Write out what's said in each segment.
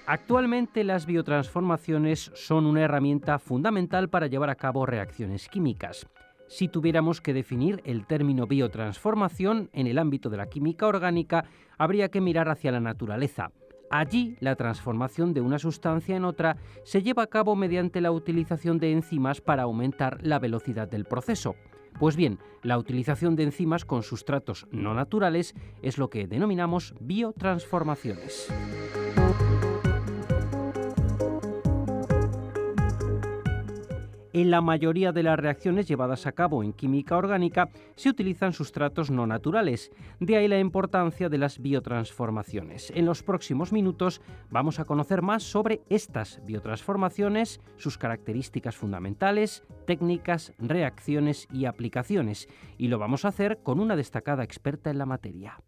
Actualmente las biotransformaciones son una herramienta fundamental para llevar a cabo reacciones químicas. Si tuviéramos que definir el término biotransformación en el ámbito de la química orgánica, habría que mirar hacia la naturaleza. Allí, la transformación de una sustancia en otra se lleva a cabo mediante la utilización de enzimas para aumentar la velocidad del proceso. Pues bien, la utilización de enzimas con sustratos no naturales es lo que denominamos biotransformaciones. En la mayoría de las reacciones llevadas a cabo en química orgánica se utilizan sustratos no naturales, de ahí la importancia de las biotransformaciones. En los próximos minutos vamos a conocer más sobre estas biotransformaciones, sus características fundamentales, técnicas, reacciones y aplicaciones, y lo vamos a hacer con una destacada experta en la materia.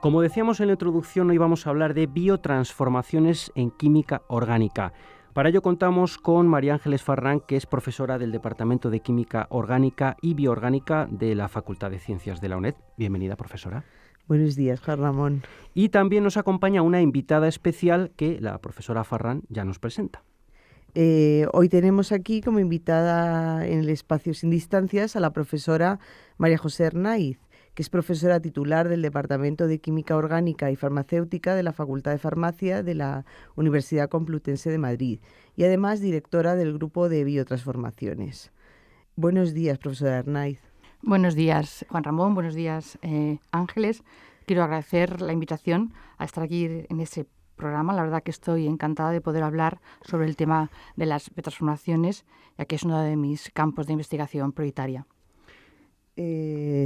Como decíamos en la introducción, hoy vamos a hablar de biotransformaciones en química orgánica. Para ello contamos con María Ángeles Farrán, que es profesora del Departamento de Química Orgánica y Bioorgánica de la Facultad de Ciencias de la UNED. Bienvenida, profesora. Buenos días, Juan Ramón. Y también nos acompaña una invitada especial que la profesora Farrán ya nos presenta. Hoy tenemos aquí como invitada en el espacio Sin Distancias a la profesora María José Arnaiz, que es profesora titular del Departamento de Química Orgánica y Farmacéutica de la Facultad de Farmacia de la Universidad Complutense de Madrid y además directora del Grupo de Biotransformaciones. Buenos días, profesora Arnaiz. Buenos días, Juan Ramón. Buenos días, Ángeles. Quiero agradecer la invitación a estar aquí en este programa. La verdad que estoy encantada de poder hablar sobre el tema de las biotransformaciones, ya que es uno de mis campos de investigación prioritaria.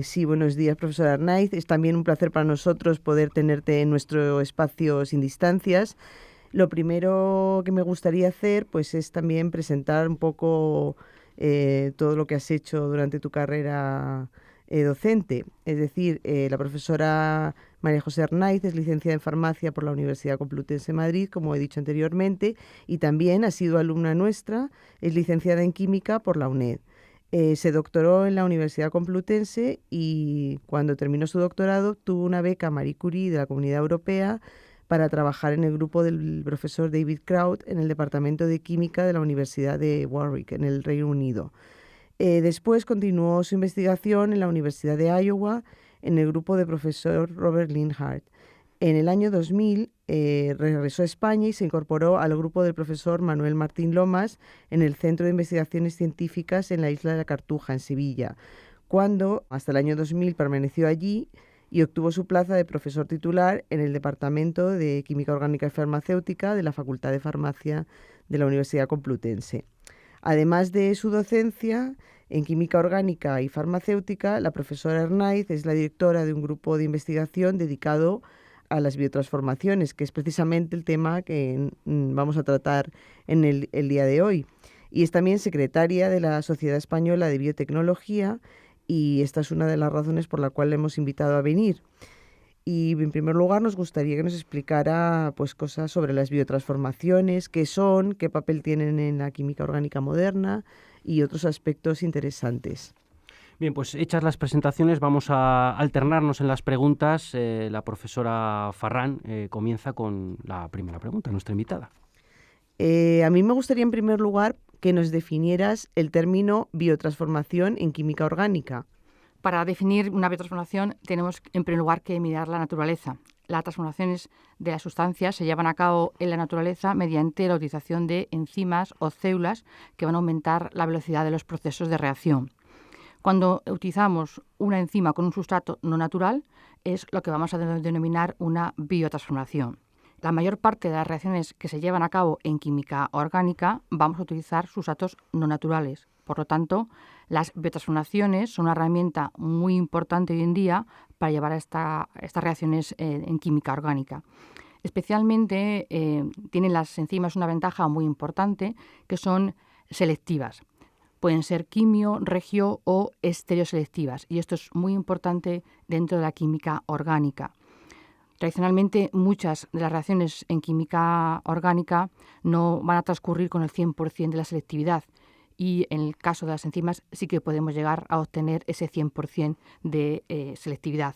Sí, buenos días, profesora Arnaiz. Es también un placer para nosotros poder tenerte en nuestro espacio Sin Distancias. Lo primero que me gustaría hacer pues, es también presentar un poco todo lo que has hecho durante tu carrera docente. Es decir, la profesora María José Arnaiz es licenciada en Farmacia por la Universidad Complutense de Madrid, como he dicho anteriormente, y también ha sido alumna nuestra, es licenciada en Química por la UNED. Se doctoró en la Universidad Complutense y cuando terminó su doctorado tuvo una beca Marie Curie de la Comunidad Europea para trabajar en el grupo del profesor David Kraut en el Departamento de Química de la Universidad de Warwick, en el Reino Unido. Después continuó su investigación en la Universidad de Iowa en el grupo del profesor Robert Linhart. En el año 2000 regresó a España y se incorporó al grupo del profesor Manuel Martín Lomas en el Centro de Investigaciones Científicas en la isla de la Cartuja, en Sevilla, cuando hasta el año 2000 permaneció allí y obtuvo su plaza de profesor titular en el Departamento de Química Orgánica y Farmacéutica de la Facultad de Farmacia de la Universidad Complutense. Además de su docencia en Química Orgánica y Farmacéutica, la profesora Arnaiz es la directora de un grupo de investigación dedicado a las biotransformaciones, que es precisamente el tema que vamos a tratar en el día de hoy. Y es también secretaria de la Sociedad Española de Biotecnología y esta es una de las razones por la cual le hemos invitado a venir. Y en primer lugar nos gustaría que nos explicara pues, cosas sobre las biotransformaciones, qué son, qué papel tienen en la química orgánica moderna y otros aspectos interesantes. Bien, pues hechas las presentaciones vamos a alternarnos en las preguntas. La profesora Farrán comienza con la primera pregunta, nuestra invitada. A mí me gustaría en primer lugar que nos definieras el término biotransformación en química orgánica. Para definir una biotransformación tenemos en primer lugar que mirar la naturaleza. Las transformaciones de las sustancias se llevan a cabo en la naturaleza mediante la utilización de enzimas o células que van a aumentar la velocidad de los procesos de reacción. Cuando utilizamos una enzima con un sustrato no natural, es lo que vamos a denominar una biotransformación. La mayor parte de las reacciones que se llevan a cabo en química orgánica vamos a utilizar sustratos no naturales. Por lo tanto, las biotransformaciones son una herramienta muy importante hoy en día para llevar a estas reacciones en química orgánica. Especialmente tienen las enzimas una ventaja muy importante, que son selectivas. Pueden ser quimio, regio o estereoselectivas, y esto es muy importante dentro de la química orgánica. Tradicionalmente, muchas de las reacciones en química orgánica no van a transcurrir con el 100% de la selectividad, y en el caso de las enzimas sí que podemos llegar a obtener ese 100% de selectividad.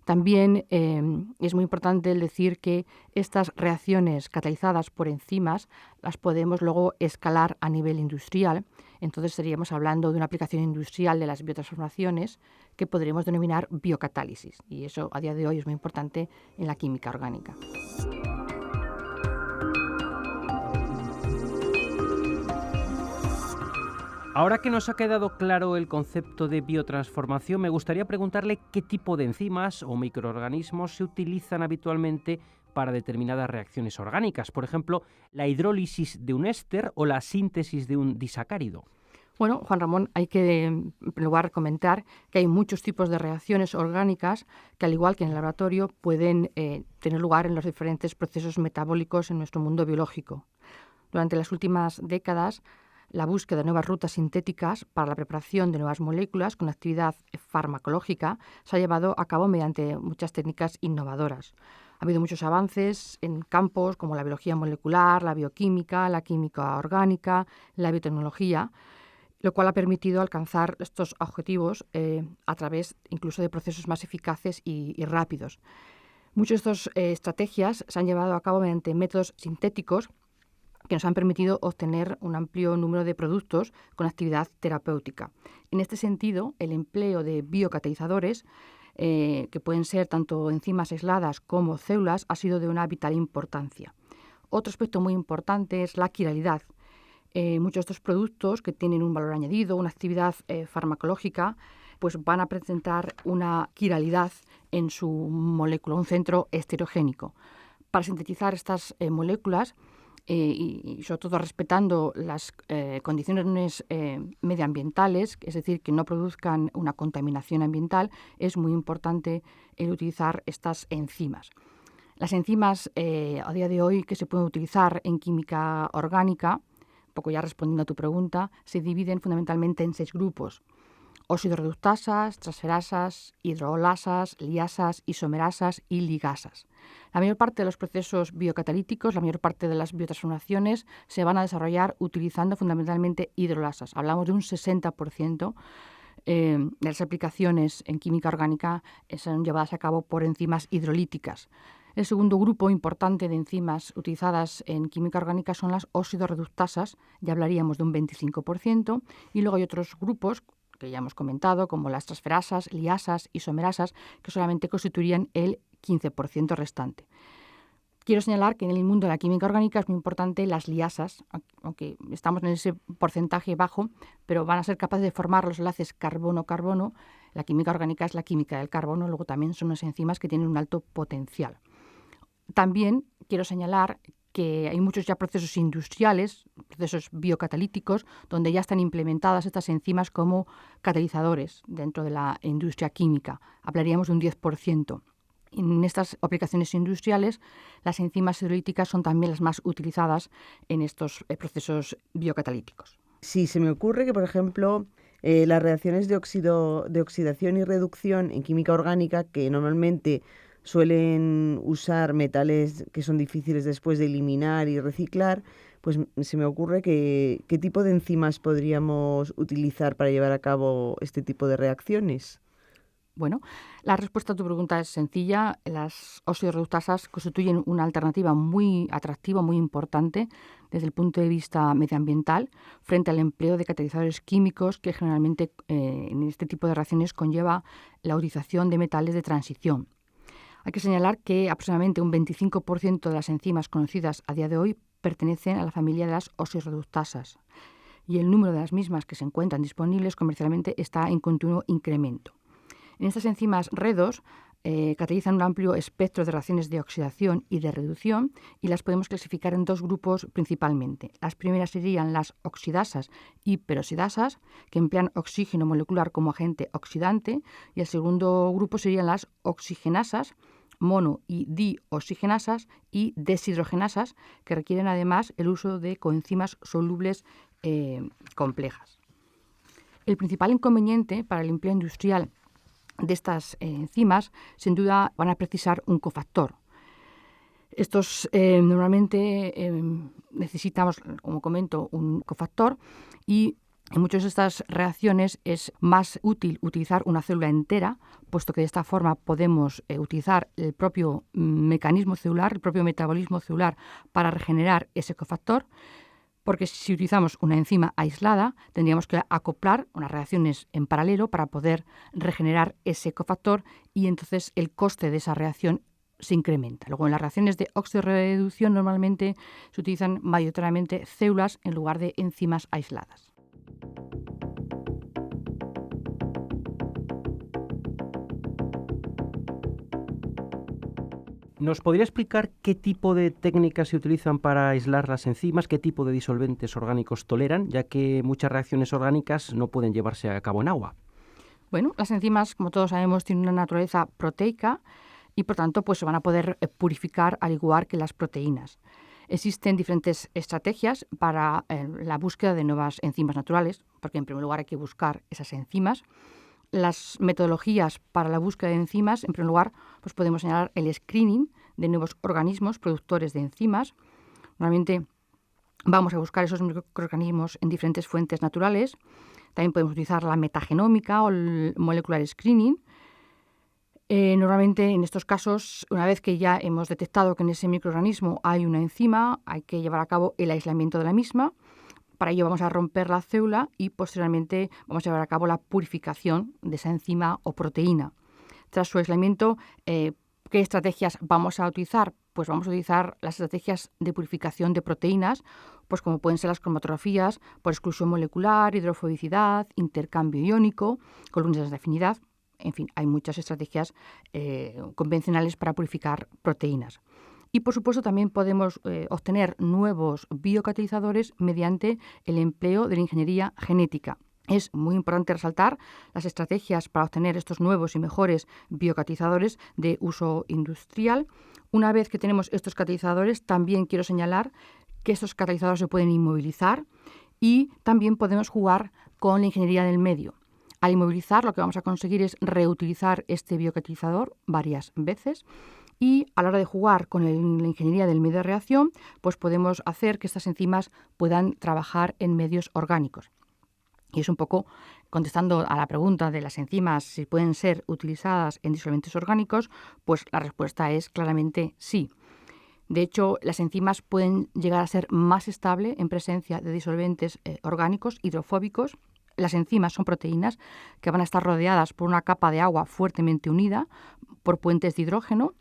También es muy importante el decir que estas reacciones catalizadas por enzimas las podemos luego escalar a nivel industrial. Entonces estaríamos hablando de una aplicación industrial de las biotransformaciones que podríamos denominar biocatálisis. Y eso a día de hoy es muy importante en la química orgánica. Ahora que nos ha quedado claro el concepto de biotransformación, me gustaría preguntarle qué tipo de enzimas o microorganismos se utilizan habitualmente para determinadas reacciones orgánicas. Por ejemplo, la hidrólisis de un éster o la síntesis de un disacárido. Bueno, Juan Ramón, hay que en primer lugar comentar que hay muchos tipos de reacciones orgánicas que, al igual que en el laboratorio, pueden tener lugar en los diferentes procesos metabólicos en nuestro mundo biológico. Durante las últimas décadas, la búsqueda de nuevas rutas sintéticas para la preparación de nuevas moléculas con actividad farmacológica se ha llevado a cabo mediante muchas técnicas innovadoras. Ha habido muchos avances en campos como la biología molecular, la bioquímica, la química orgánica, la biotecnología, lo cual ha permitido alcanzar estos objetivos a través incluso de procesos más eficaces y rápidos. Muchas de estas estrategias se han llevado a cabo mediante métodos sintéticos que nos han permitido obtener un amplio número de productos con actividad terapéutica. En este sentido, el empleo de biocatalizadores, que pueden ser tanto enzimas aisladas como células, ha sido de una vital importancia. Otro aspecto muy importante es la quiralidad. Muchos de estos productos que tienen un valor añadido, una actividad farmacológica, pues van a presentar una quiralidad en su molécula, un centro estereogénico. Para sintetizar estas moléculas, y sobre todo respetando las condiciones medioambientales, es decir, que no produzcan una contaminación ambiental, es muy importante el utilizar estas enzimas. Las enzimas a día de hoy que se pueden utilizar en química orgánica, un poco ya respondiendo a tu pregunta, se dividen fundamentalmente en 6 grupos: oxidorreductasas, transferasas, hidrolasas, liasas, isomerasas y ligasas. La mayor parte de los procesos biocatalíticos, la mayor parte de las biotransformaciones se van a desarrollar utilizando fundamentalmente hidrolasas. Hablamos de un 60% de las aplicaciones en química orgánica son llevadas a cabo por enzimas hidrolíticas. El segundo grupo importante de enzimas utilizadas en química orgánica son las oxidorreductasas, ya hablaríamos de un 25%, y luego hay otros grupos que ya hemos comentado, como las transferasas, liasas, isomerasas, que solamente constituirían el 15% restante. Quiero señalar que en el mundo de la química orgánica es muy importante las liasas, aunque estamos en ese porcentaje bajo, pero van a ser capaces de formar los enlaces carbono-carbono. La química orgánica es la química del carbono, luego también son unas enzimas que tienen un alto potencial. También quiero señalar que hay muchos ya procesos industriales, procesos biocatalíticos, donde ya están implementadas estas enzimas como catalizadores dentro de la industria química. Hablaríamos de un 10%. En estas aplicaciones industriales, las enzimas hidrolíticas son también las más utilizadas en estos procesos biocatalíticos. Sí, se me ocurre que, por ejemplo, las reacciones de oxidación y reducción en química orgánica, que normalmente suelen usar metales que son difíciles después de eliminar y reciclar, pues se me ocurre que ¿qué tipo de enzimas podríamos utilizar para llevar a cabo este tipo de reacciones? Bueno, la respuesta a tu pregunta es sencilla. Las oxidorreductasas constituyen una alternativa muy atractiva, muy importante desde el punto de vista medioambiental frente al empleo de catalizadores químicos que generalmente en este tipo de reacciones conlleva la utilización de metales de transición. Hay que señalar que aproximadamente un 25% de las enzimas conocidas a día de hoy pertenecen a la familia de las oxidorreductasas y el número de las mismas que se encuentran disponibles comercialmente está en continuo incremento. En estas enzimas REDOS catalizan un amplio espectro de reacciones de oxidación y de reducción y las podemos clasificar en 2 grupos principalmente. Las primeras serían las oxidasas y peroxidasas, que emplean oxígeno molecular como agente oxidante, y el segundo grupo serían las oxigenasas, mono y dioxigenasas y deshidrogenasas, que requieren además el uso de coenzimas solubles complejas. El principal inconveniente para el empleo industrial de estas enzimas, sin duda van a precisar un cofactor. Estos normalmente necesitamos, como comento, un cofactor, y en muchas de estas reacciones es más útil utilizar una célula entera, puesto que de esta forma podemos utilizar el propio mecanismo celular, el propio metabolismo celular para regenerar ese cofactor, porque si utilizamos una enzima aislada tendríamos que acoplar unas reacciones en paralelo para poder regenerar ese cofactor, y entonces el coste de esa reacción se incrementa. Luego, en las reacciones de oxidorreducción normalmente se utilizan mayoritariamente células en lugar de enzimas aisladas. ¿Nos podría explicar qué tipo de técnicas se utilizan para aislar las enzimas, qué tipo de disolventes orgánicos toleran, ya que muchas reacciones orgánicas no pueden llevarse a cabo en agua? Bueno, las enzimas, como todos sabemos, tienen una naturaleza proteica y, por tanto, pues se van a poder purificar al igual que las proteínas. Existen diferentes estrategias para la búsqueda de nuevas enzimas naturales, porque en primer lugar hay que buscar esas enzimas. Las metodologías para la búsqueda de enzimas, en primer lugar, pues podemos señalar el screening de nuevos organismos productores de enzimas. Normalmente vamos a buscar esos microorganismos en diferentes fuentes naturales. También podemos utilizar la metagenómica o el molecular screening. Normalmente en estos casos, una vez que ya hemos detectado que en ese microorganismo hay una enzima, hay que llevar a cabo el aislamiento de la misma. Para ello vamos a romper la célula y posteriormente vamos a llevar a cabo la purificación de esa enzima o proteína. Tras su aislamiento, ¿qué estrategias vamos a utilizar? Pues vamos a utilizar las estrategias de purificación de proteínas, pues como pueden ser las cromatografías por exclusión molecular, hidrofobicidad, intercambio iónico, columnas de afinidad. En fin, hay muchas estrategias convencionales para purificar proteínas. Y, por supuesto, también podemos obtener nuevos biocatalizadores mediante el empleo de la ingeniería genética. Es muy importante resaltar las estrategias para obtener estos nuevos y mejores biocatalizadores de uso industrial. Una vez que tenemos estos catalizadores, también quiero señalar que estos catalizadores se pueden inmovilizar y también podemos jugar con la ingeniería del medio. Al inmovilizar, lo que vamos a conseguir es reutilizar este biocatalizador varias veces. Y a la hora de jugar con la ingeniería del medio de reacción, pues podemos hacer que estas enzimas puedan trabajar en medios orgánicos. Y es un poco contestando a la pregunta de las enzimas si pueden ser utilizadas en disolventes orgánicos, pues la respuesta es claramente sí. De hecho, las enzimas pueden llegar a ser más estables en presencia de disolventes orgánicos hidrofóbicos. Las enzimas son proteínas que van a estar rodeadas por una capa de agua fuertemente unida por puentes de hidrógeno.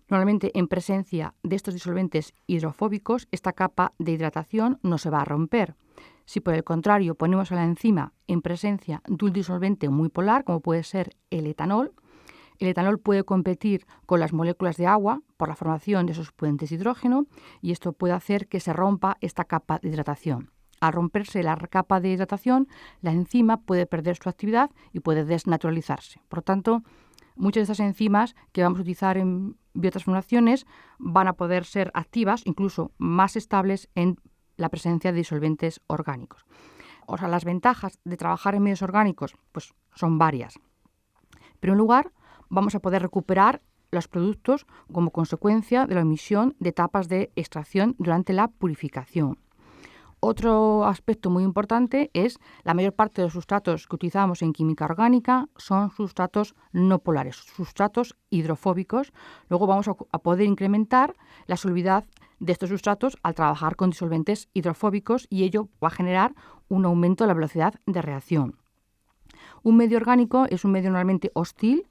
Normalmente, en presencia de estos disolventes hidrofóbicos, esta capa de hidratación no se va a romper. Si, por el contrario, ponemos a la enzima en presencia de un disolvente muy polar, como puede ser el etanol puede competir con las moléculas de agua por la formación de esos puentes de hidrógeno, y esto puede hacer que se rompa esta capa de hidratación. Al romperse la capa de hidratación, la enzima puede perder su actividad y puede desnaturalizarse. Por lo tanto, muchas de estas enzimas que vamos a utilizar en biotransformaciones van a poder ser activas, incluso más estables en la presencia de disolventes orgánicos. O sea, las ventajas de trabajar en medios orgánicos pues, son varias. En primer lugar, vamos a poder recuperar los productos como consecuencia de la omisión de etapas de extracción durante la purificación. Otro aspecto muy importante es la mayor parte de los sustratos que utilizamos en química orgánica son sustratos no polares, sustratos hidrofóbicos. Luego vamos a poder incrementar la solubilidad de estos sustratos al trabajar con disolventes hidrofóbicos, y ello va a generar un aumento de la velocidad de reacción. Un medio orgánico es un medio normalmente hostil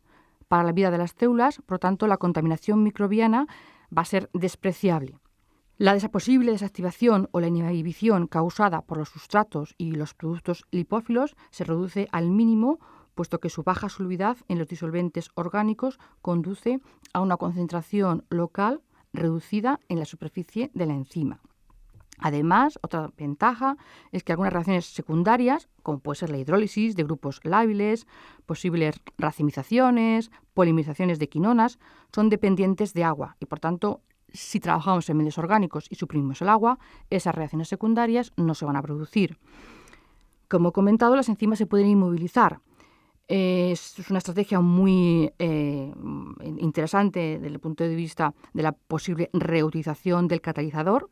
para la vida de las células, por lo tanto la contaminación microbiana va a ser despreciable. La posible desactivación o la inhibición causada por los sustratos y los productos lipófilos se reduce al mínimo, puesto que su baja solubilidad en los disolventes orgánicos conduce a una concentración local reducida en la superficie de la enzima. Además, otra ventaja es que algunas reacciones secundarias, como puede ser la hidrólisis de grupos lábiles, posibles racemizaciones, polimerizaciones de quinonas, son dependientes de agua y, por tanto, si trabajamos en medios orgánicos y suprimimos el agua, esas reacciones secundarias no se van a producir. Como he comentado, las enzimas se pueden inmovilizar. Es una estrategia muy interesante desde el punto de vista de la posible reutilización del catalizador,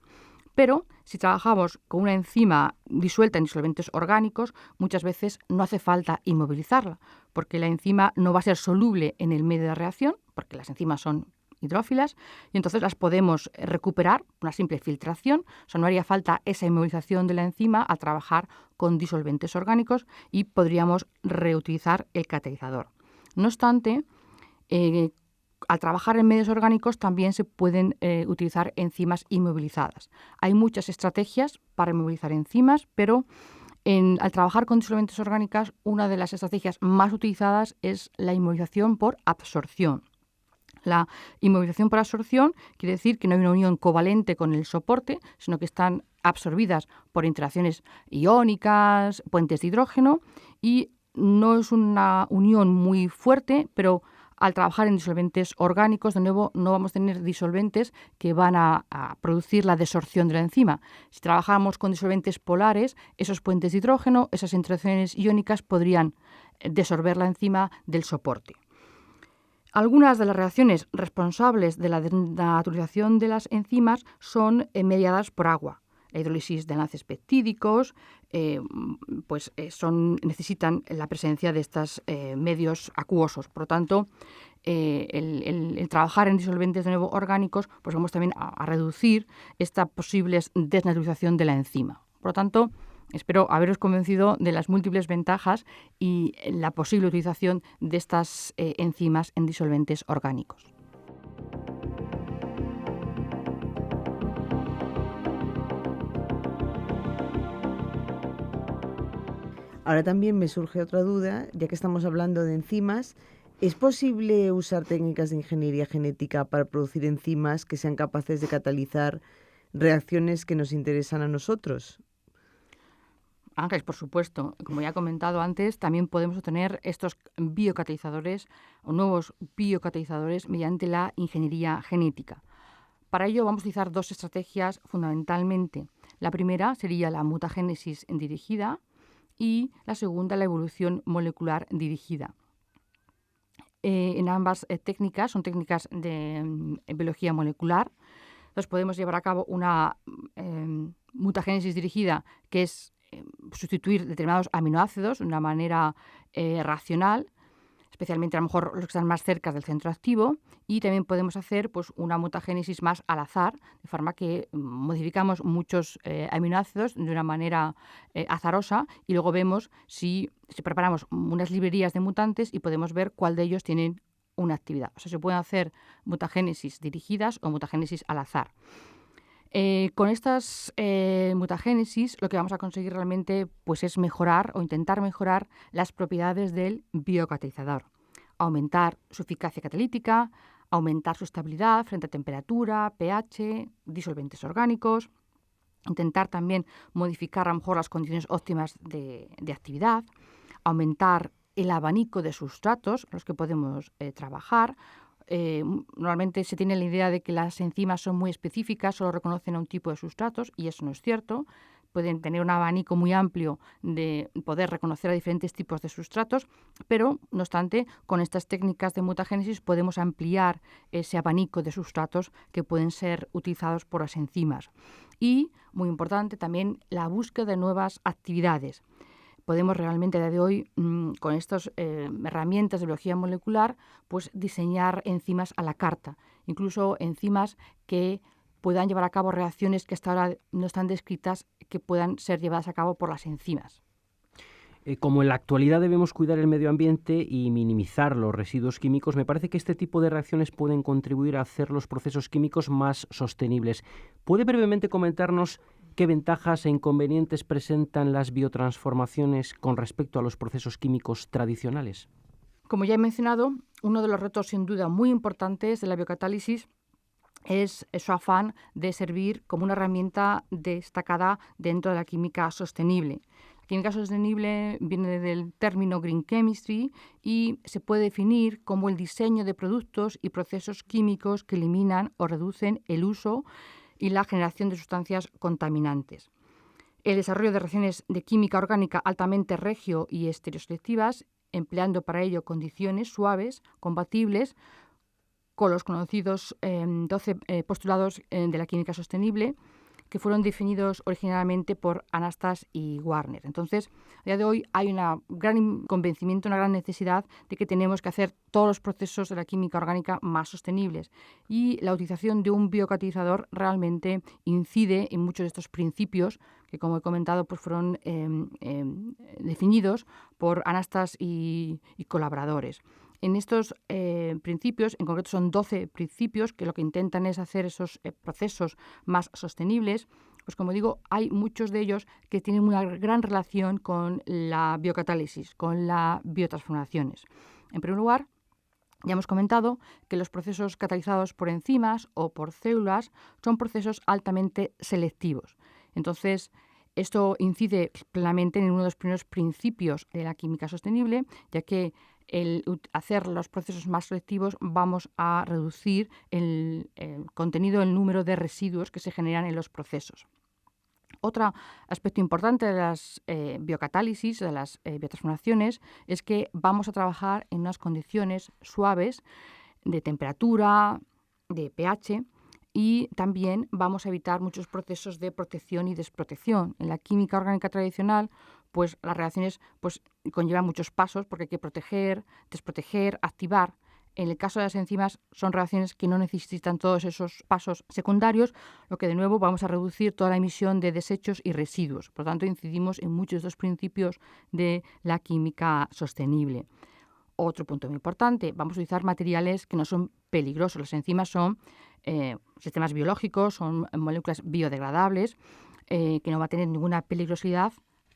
pero si trabajamos con una enzima disuelta en disolventes orgánicos, muchas veces no hace falta inmovilizarla, porque la enzima no va a ser soluble en el medio de reacción, porque las enzimas son hidrófilas, y entonces las podemos recuperar, una simple filtración, o sea, no haría falta esa inmovilización de la enzima al trabajar con disolventes orgánicos y podríamos reutilizar el catalizador. No obstante, al trabajar en medios orgánicos también se pueden utilizar enzimas inmovilizadas. Hay muchas estrategias para inmovilizar enzimas, pero al trabajar con disolventes orgánicas, una de las estrategias más utilizadas es la inmovilización por absorción. La inmovilización por absorción quiere decir que no hay una unión covalente con el soporte, sino que están absorbidas por interacciones iónicas, puentes de hidrógeno, y no es una unión muy fuerte, pero al trabajar en disolventes orgánicos, de nuevo, no vamos a tener disolventes que van a producir la desorción de la enzima. Si trabajamos con disolventes polares, esos puentes de hidrógeno, esas interacciones iónicas podrían desorber la enzima del soporte. Algunas de las reacciones responsables de la desnaturalización de las enzimas son mediadas por agua. La hidrólisis de enlaces peptídicos necesitan la presencia de estos medios acuosos. Por lo tanto, el trabajar en disolventes de nuevo orgánicos, pues vamos también a reducir esta posible desnaturalización de la enzima. Por lo tanto, espero haberos convencido de las múltiples ventajas y la posible utilización de estas enzimas en disolventes orgánicos. Ahora también me surge otra duda, ya que estamos hablando de enzimas. ¿Es posible usar técnicas de ingeniería genética para producir enzimas que sean capaces de catalizar reacciones que nos interesan a nosotros? Ángeles, por supuesto. Como ya he comentado antes, también podemos obtener estos biocatalizadores o nuevos biocatalizadores mediante la ingeniería genética. Para ello vamos a utilizar dos estrategias fundamentalmente. La primera sería la mutagénesis dirigida y la segunda la evolución molecular dirigida. En ambas técnicas, son técnicas de biología molecular, entonces podemos llevar a cabo una mutagénesis dirigida, que es sustituir determinados aminoácidos de una manera racional, especialmente a lo mejor los que están más cerca del centro activo, y también podemos hacer pues, una mutagénesis más al azar, de forma que modificamos muchos aminoácidos de una manera azarosa y luego vemos si preparamos unas librerías de mutantes y podemos ver cuál de ellos tienen una actividad. O sea, se pueden hacer mutagénesis dirigidas o mutagénesis al azar. Con estas mutagénesis lo que vamos a conseguir realmente pues, es mejorar o intentar mejorar las propiedades del biocatalizador, aumentar su eficacia catalítica, aumentar su estabilidad frente a temperatura, pH, disolventes orgánicos, intentar también modificar a lo mejor las condiciones óptimas de actividad, aumentar el abanico de sustratos en los que podemos trabajar. Normalmente se tiene la idea de que las enzimas son muy específicas, solo reconocen a un tipo de sustratos, y eso no es cierto. Pueden tener un abanico muy amplio de poder reconocer a diferentes tipos de sustratos, pero, no obstante, con estas técnicas de mutagénesis podemos ampliar ese abanico de sustratos que pueden ser utilizados por las enzimas. Y, muy importante, también la búsqueda de nuevas actividades. Podemos realmente a día de hoy, con estas herramientas de biología molecular, pues diseñar enzimas a la carta, incluso enzimas que puedan llevar a cabo reacciones que hasta ahora no están descritas, que puedan ser llevadas a cabo por las enzimas. Como en la actualidad debemos cuidar el medio ambiente y minimizar los residuos químicos, me parece que este tipo de reacciones pueden contribuir a hacer los procesos químicos más sostenibles. ¿Puede brevemente comentarnos qué ventajas e inconvenientes presentan las biotransformaciones con respecto a los procesos químicos tradicionales? Como ya he mencionado, uno de los retos sin duda muy importantes de la biocatálisis es su afán de servir como una herramienta destacada dentro de la química sostenible. La química sostenible viene del término green chemistry y se puede definir como el diseño de productos y procesos químicos que eliminan o reducen el uso y la generación de sustancias contaminantes. El desarrollo de reacciones de química orgánica altamente regio y estereoselectivas empleando para ello condiciones suaves, compatibles con los conocidos 12 postulados de la química sostenible, que fueron definidos originalmente por Anastas y Warner. Entonces, a día de hoy hay un gran convencimiento, una gran necesidad de que tenemos que hacer todos los procesos de la química orgánica más sostenibles. Y la utilización de un biocatalizador realmente incide en muchos de estos principios que, como he comentado, pues fueron definidos por Anastas y colaboradores. En estos principios, en concreto son 12 principios, que lo que intentan es hacer esos procesos más sostenibles. Pues como digo, hay muchos de ellos que tienen una gran relación con la biocatálisis, con las biotransformaciones. En primer lugar, ya hemos comentado que los procesos catalizados por enzimas o por células son procesos altamente selectivos. Entonces, esto incide plenamente en uno de los primeros principios de la química sostenible, ya que el hacer los procesos más selectivos vamos a reducir el contenido, el número de residuos que se generan en los procesos. Otro aspecto importante de las biocatálisis, de las biotransformaciones, es que vamos a trabajar en unas condiciones suaves de temperatura, de pH, y también vamos a evitar muchos procesos de protección y desprotección. En la química orgánica tradicional, pues las reacciones pues, conllevan muchos pasos porque hay que proteger, desproteger, activar. En el caso de las enzimas son reacciones que no necesitan todos esos pasos secundarios, lo que de nuevo vamos a reducir toda la emisión de desechos y residuos. Por lo tanto, incidimos en muchos de estos principios de la química sostenible. Otro punto muy importante, vamos a utilizar materiales que no son peligrosos. Las enzimas son sistemas biológicos, son moléculas biodegradables, que no va a tener ninguna peligrosidad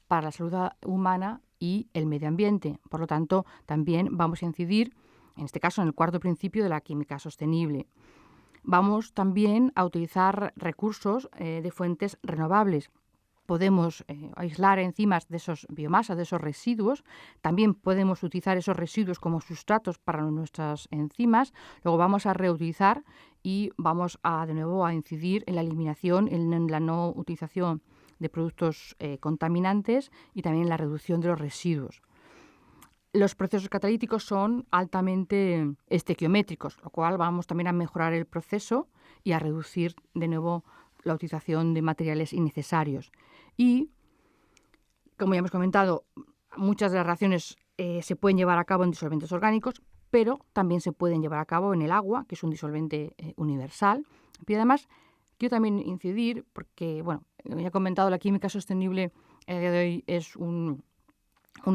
para la salud humana y el medio ambiente. Por lo tanto, también vamos a incidir, en este caso, en el cuarto principio de la química sostenible. Vamos también a utilizar recursos de fuentes renovables. Podemos aislar enzimas de esos biomasas, de esos residuos. También podemos utilizar esos residuos como sustratos para nuestras enzimas. Luego vamos a reutilizar y vamos de nuevo a incidir en la eliminación, en la no utilización de productos contaminantes y también en la reducción de los residuos. Los procesos catalíticos son altamente estequiométricos, lo cual vamos también a mejorar el proceso y a reducir de nuevo la utilización de materiales innecesarios. Y, como ya hemos comentado, muchas de las reacciones se pueden llevar a cabo en disolventes orgánicos, pero también se pueden llevar a cabo en el agua, que es un disolvente universal. Y además, quiero también incidir, porque, bueno, ya he comentado, la química sostenible a día de hoy es una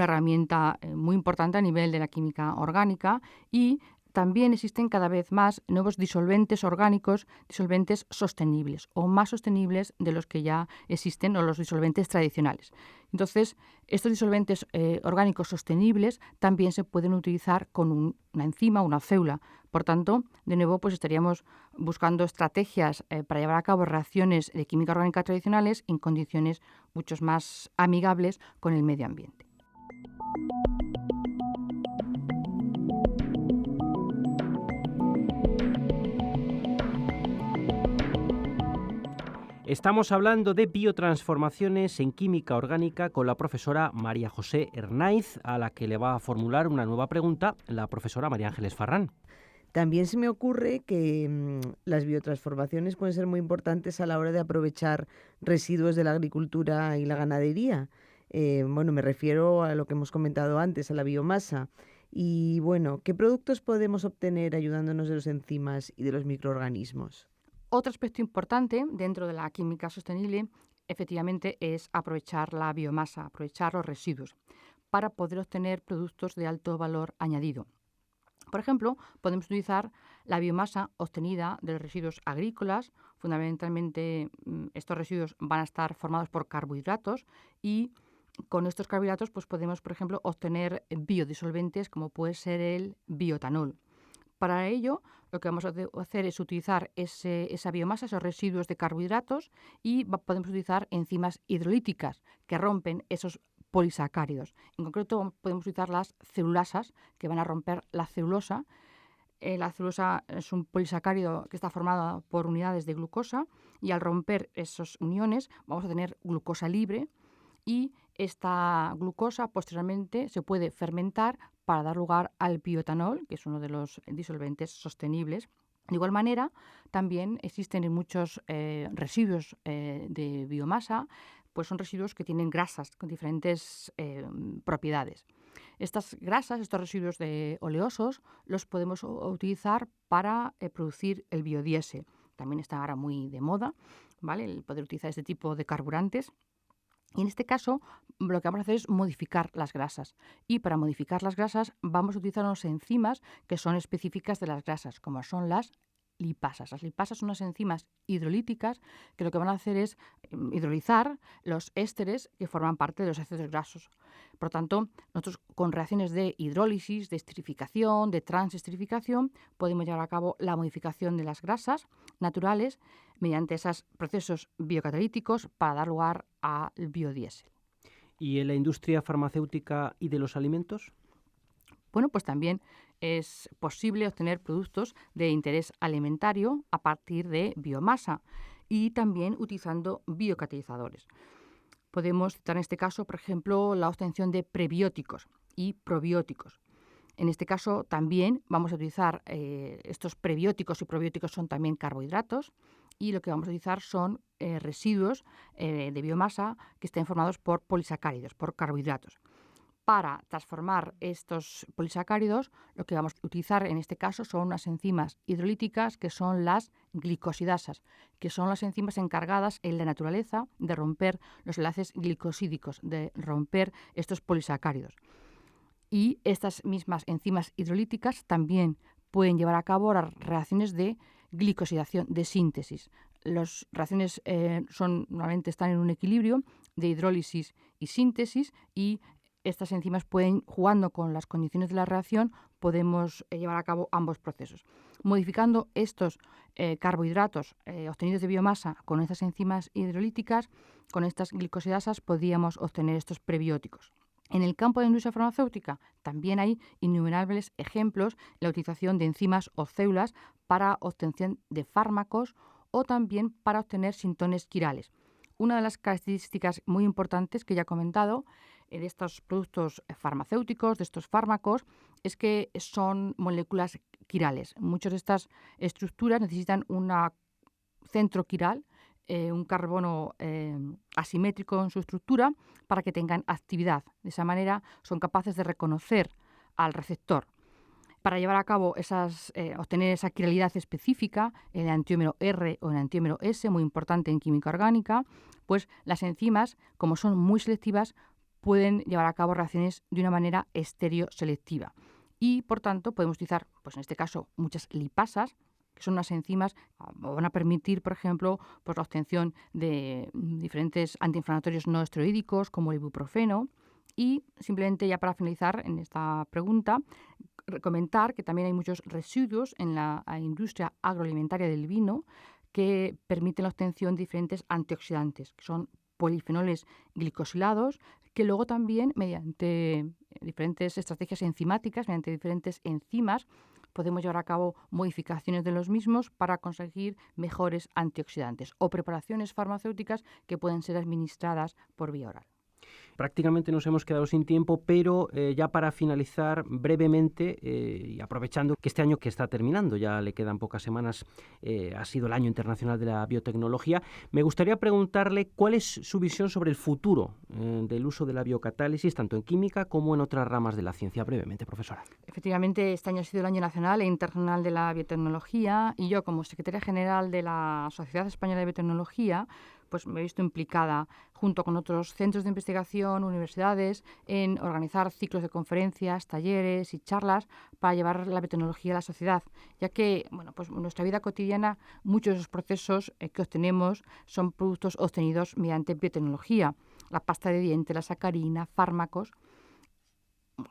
herramienta muy importante a nivel de la química orgánica y también existen cada vez más nuevos disolventes orgánicos, disolventes sostenibles o más sostenibles de los que ya existen o los disolventes tradicionales. Entonces, estos disolventes orgánicos sostenibles también se pueden utilizar con una enzima, una célula. Por tanto, de nuevo, pues estaríamos buscando estrategias para llevar a cabo reacciones de química orgánica tradicionales en condiciones mucho más amigables con el medio ambiente. Estamos hablando de biotransformaciones en química orgánica con la profesora María José Hernáiz, a la que le va a formular una nueva pregunta la profesora María Ángeles Farrán. También se me ocurre que las biotransformaciones pueden ser muy importantes a la hora de aprovechar residuos de la agricultura y la ganadería. Me refiero a lo que hemos comentado antes, a la biomasa. Y bueno, ¿qué productos podemos obtener ayudándonos de las enzimas y de los microorganismos? Otro aspecto importante dentro de la química sostenible, efectivamente, es aprovechar la biomasa, aprovechar los residuos, para poder obtener productos de alto valor añadido. Por ejemplo, podemos utilizar la biomasa obtenida de los residuos agrícolas. Fundamentalmente, estos residuos van a estar formados por carbohidratos y con estos carbohidratos pues podemos, por ejemplo, obtener biodisolventes como puede ser el bioetanol. Para ello, lo que vamos a hacer es utilizar esa biomasa, esos residuos de carbohidratos, y podemos utilizar enzimas hidrolíticas que rompen esos polisacáridos. En concreto, podemos utilizar las celulasas, que van a romper la celulosa. La celulosa es un polisacárido que está formado por unidades de glucosa, y al romper esas uniones vamos a tener glucosa libre, y esta glucosa posteriormente se puede fermentar para dar lugar al bioetanol, que es uno de los disolventes sostenibles. De igual manera, también existen en muchos residuos de biomasa, pues son residuos que tienen grasas con diferentes propiedades. Estas grasas, estos residuos oleosos, los podemos utilizar para producir el biodiesel. También está ahora muy de moda, ¿vale?, el poder utilizar este tipo de carburantes. Y en este caso, lo que vamos a hacer es modificar las grasas. Y para modificar las grasas vamos a utilizar unas enzimas que son específicas de las grasas, como son las lipasas. Las lipasas son unas enzimas hidrolíticas que lo que van a hacer es hidrolizar los ésteres que forman parte de los ácidos grasos. Por lo tanto, nosotros con reacciones de hidrólisis, de esterificación, de transesterificación, podemos llevar a cabo la modificación de las grasas naturales mediante esos procesos biocatalíticos para dar lugar al biodiesel. ¿Y en la industria farmacéutica y de los alimentos? Bueno, pues también es posible obtener productos de interés alimentario a partir de biomasa y también utilizando biocatalizadores. Podemos citar en este caso, por ejemplo, la obtención de prebióticos y probióticos. En este caso también vamos a utilizar estos prebióticos y probióticos son también carbohidratos y lo que vamos a utilizar son residuos de biomasa que estén formados por polisacáridos, por carbohidratos. Para transformar estos polisacáridos, lo que vamos a utilizar en este caso son unas enzimas hidrolíticas que son las glicosidasas, que son las enzimas encargadas en la naturaleza de romper los enlaces glicosídicos, de romper estos polisacáridos. Y estas mismas enzimas hidrolíticas también pueden llevar a cabo las reacciones de glicosidación, de síntesis. Las reacciones normalmente están en un equilibrio de hidrólisis y síntesis y estas enzimas pueden, jugando con las condiciones de la reacción, podemos llevar a cabo ambos procesos. Modificando estos carbohidratos obtenidos de biomasa con estas enzimas hidrolíticas, con estas glicosidasas, podríamos obtener estos prebióticos. En el campo de la industria farmacéutica también hay innumerables ejemplos en la utilización de enzimas o células para obtención de fármacos o también para obtener sintones quirales. Una de las características muy importantes que ya he comentado de estos productos farmacéuticos, de estos fármacos, es que son moléculas quirales. Muchas de estas estructuras necesitan un centro quiral, un carbono asimétrico en su estructura para que tengan actividad. De esa manera son capaces de reconocer al receptor. Para llevar a cabo obtener esa quiralidad específica, el enantiómero R o el enantiómero S, muy importante en química orgánica, pues las enzimas, como son muy selectivas, pueden llevar a cabo reacciones de una manera estereoselectiva. Y, por tanto, podemos utilizar, pues en este caso, muchas lipasas, que son unas enzimas que van a permitir, por ejemplo, pues la obtención de diferentes antiinflamatorios no esteroídicos, como el ibuprofeno. Y, simplemente, ya para finalizar en esta pregunta, comentar que también hay muchos residuos en la industria agroalimentaria del vino que permiten la obtención de diferentes antioxidantes, que son polifenoles glicosilados, que luego también mediante diferentes estrategias enzimáticas, mediante diferentes enzimas, podemos llevar a cabo modificaciones de los mismos para conseguir mejores antioxidantes o preparaciones farmacéuticas que pueden ser administradas por vía oral. Prácticamente nos hemos quedado sin tiempo, pero ya para finalizar brevemente y aprovechando que este año que está terminando, ya le quedan pocas semanas, ha sido el Año Internacional de la Biotecnología, me gustaría preguntarle cuál es su visión sobre el futuro del uso de la biocatálisis, tanto en química como en otras ramas de la ciencia. Brevemente, profesora. Efectivamente, este año ha sido el Año Nacional e Internacional de la Biotecnología y yo, como secretaria general de la Sociedad Española de Biotecnología, pues me he visto implicada junto con otros centros de investigación, universidades, en organizar ciclos de conferencias, talleres y charlas para llevar la biotecnología a la sociedad, ya que pues en nuestra vida cotidiana muchos de los procesos que obtenemos son productos obtenidos mediante biotecnología, la pasta de dientes, la sacarina, fármacos,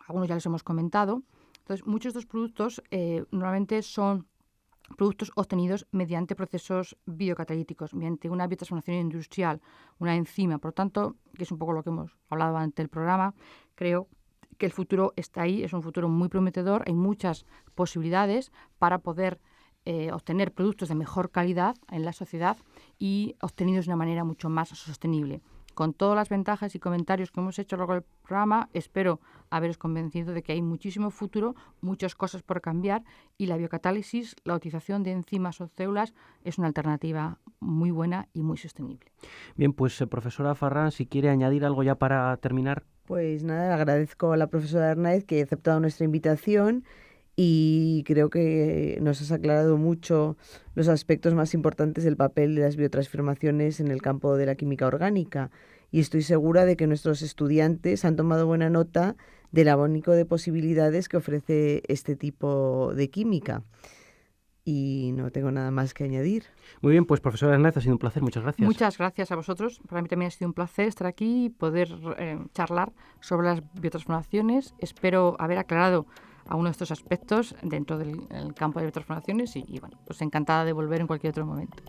algunos ya los hemos comentado. Entonces, muchos de estos productos normalmente son productos obtenidos mediante procesos biocatalíticos, mediante una biotransformación industrial, una enzima. Por lo tanto, que es un poco lo que hemos hablado antes del programa, creo que el futuro está ahí, es un futuro muy prometedor, hay muchas posibilidades para poder obtener productos de mejor calidad en la sociedad y obtenidos de una manera mucho más sostenible. con todas las ventajas y comentarios que hemos hecho a lo largo del programa, espero haberos convencido de que hay muchísimo futuro, muchas cosas por cambiar y la biocatálisis, la utilización de enzimas o células es una alternativa muy buena y muy sostenible. Bien, pues profesora Farrán, si quiere añadir algo ya para terminar. Pues nada, agradezco a la profesora Arnaiz que ha aceptado nuestra invitación y creo que nos has aclarado mucho los aspectos más importantes del papel de las biotransformaciones en el campo de la química orgánica. Y estoy segura de que nuestros estudiantes han tomado buena nota del abanico de posibilidades que ofrece este tipo de química. Y no tengo nada más que añadir. Muy bien, pues profesora Arnaiz, ha sido un placer. Muchas gracias. Muchas gracias a vosotros. Para mí también ha sido un placer estar aquí y poder charlar sobre las biotransformaciones. Espero haber aclarado algunos de estos aspectos dentro del campo de biotransformaciones y bueno, pues encantada de volver en cualquier otro momento.